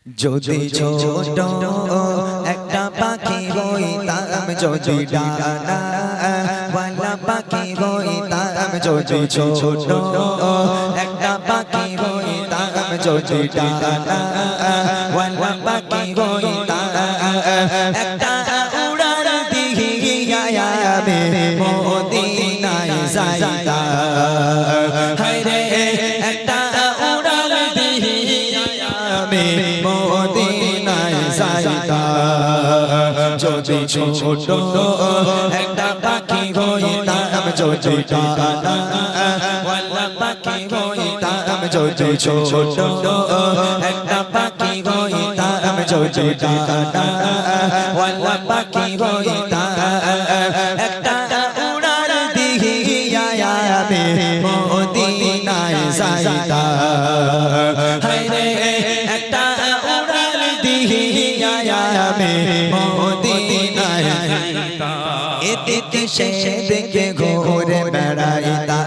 যদি ছোট একটা পাখি হইতাম, যদি ডানা ওয়ালা পাখি হইতাম, যদি ছোট একটা পাখি হইতাম, যদি ডানা ওয়ালা পাখি হইতাম, একটা উড়ার দিয়া আমি মদিনায় যাইতাম। হায়রে একটা উড়ার দিয়া আমি মদিনায় যাইতাম। যদি ছোট একটা পাখি হইতাম, যদি ডানা ওয়ালা পাখি হইতাম, যদি ছোট একটা পাখি হইতাম, যদি ডানা ওয়ালা পাখি হইতাম, একটা উড়ার দিয়া আমি মদিনায় যাইতাম। হায়রে একটা উড়ার দিয়া আমি মদিনায় যাইতাম। এদিকে সেদিকে ঘুরে বেড়াইতাম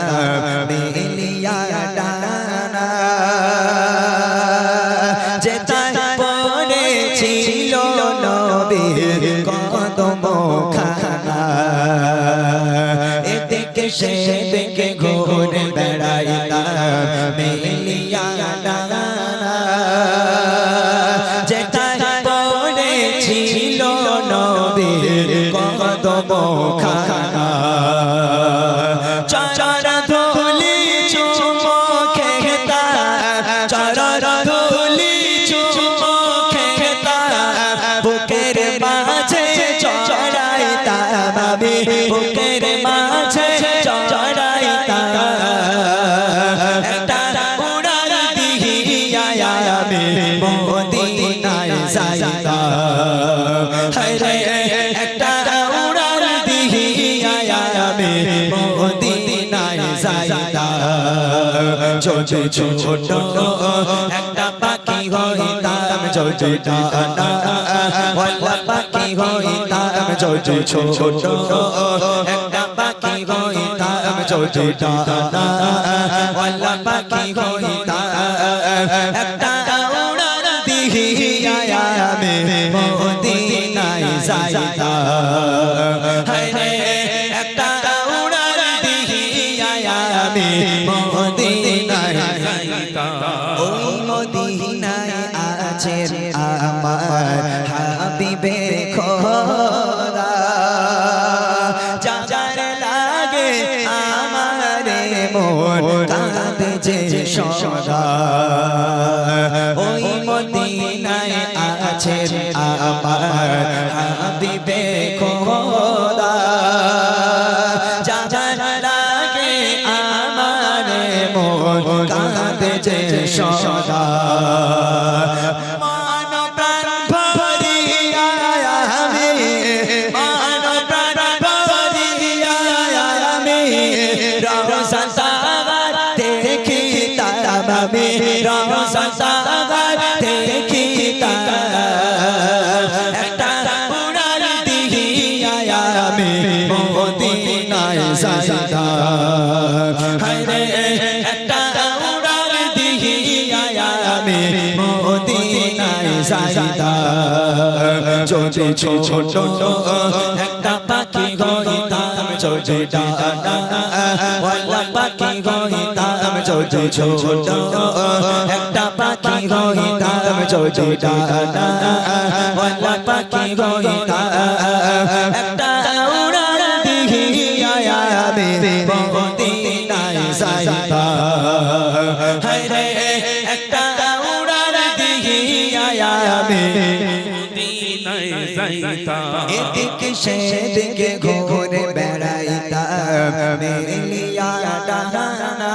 মিলিয়া ডানা, যেথায় পড়েছিল নবীর কদম খানা। এদিকে সেদিকে ঘুরে বেড়াইতাম মিলিয়া ডানা, যেথায় পড়েছিল নবীর কদম খানা। চরণ ধুলি চুমো খেতাম, চরণ ধুলি চুমো খেতাম, বুকের মাঝে চড়াইতাম আমি, বুকের মাঝে চড়াইতাম। একটা উড়ার দিয়া আমি মদিনায় যাইতাম। হায়রে একটা উড়ার দিয়া আমি মদিনায় যাইতাম। যদি ছোট একটা পাখি হইতাম, যদি ডানা ওয়ালা পাখি হইতাম, যদি ছোট একটা পাখি হইতাম, যদি ডানা ওয়ালা পাখি হইতাম, একটা উড়ার দিয়া আমি মদিনায় যাইতাম। হায়রে একটা উড়ার দিয়া আমি মদিনায় যাইতাম। ওই মদিনায় আছেন আমার হাবিবে খোদা, যার লাগে আমারে মন কাঁদে যে সদা। ওই মদিনায় আছেন আমার হাবিবে খোদা, যার লাগে আমারে মন কাঁদে যে সদা। মান প্রাণ ভরিয়া আমি, মান প্রাণ ভরিয়া আমি রওজা সাগর দেখিতাম, আমি রওজা সাগর দেখিতাম। একটা উড়ার দিয়া আমি মদিনায় যাইতাম। হায়রে একটা উড়ার দিয়া আমি মদিনায় যাইতাম। যদি ছোট একটা পাখি হইতাম, যদি ডানা ওয়ালা পাখি হইতাম, যদি ছোট একটা পাখি হইতাম, যদি ডানা ওয়ালা পাখি হইতাম, একটা উড়ার দিয়া আমি মদিনায় যাইতাম। হায়রে একটা উড়ার দিয়া আমি মদিনায় যাইতাম। এদিকে সেদিকে ঘুরে বেড়াইতাম মিলিয়া ডানা,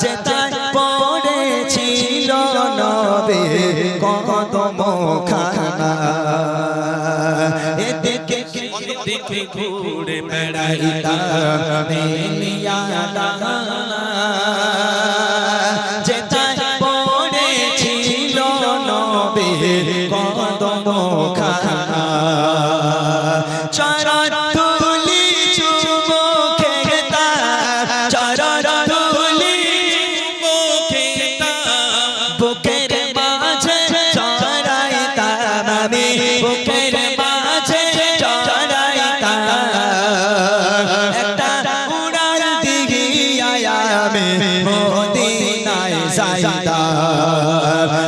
যেথায় পড়েছিল নবীর কদম খানা। এদিকে সেদিকে ঘুরে বেড়াইতাম মিলিয়া ডানা, যেথায় পড়েছিল নবীর কদম খানা। চরণ ধুলি চুমো খেতাম, চরণ ধুলি চুমো খেতাম, বুকের মা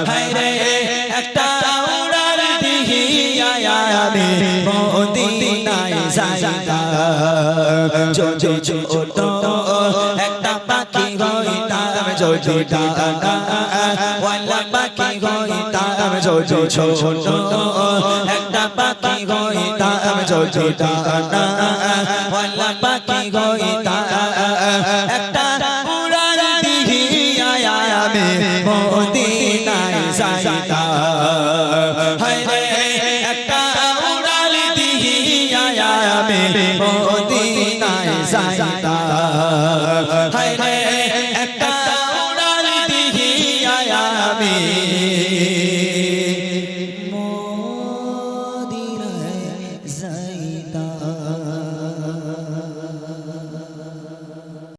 হায় রে একটা উড়াল দিয়া আমি মদিনায় যাইতাম যদি ছোট একটা পাখি হইতাম যদি ডানা ওয়ালা পাখি হইতাম যদি ছোট একটা পাখি হইতাম যদি ডানা ওয়ালা পাখি হইতাম একটা উড়াল দিয়া আমি মদিনায় যাইতাম হায় রে একটা উড়াল দিয়া আমি মদিনায় যাইতাম হায় রে একটা উড়াল দিয়া আমি মদিনায় যাইতাম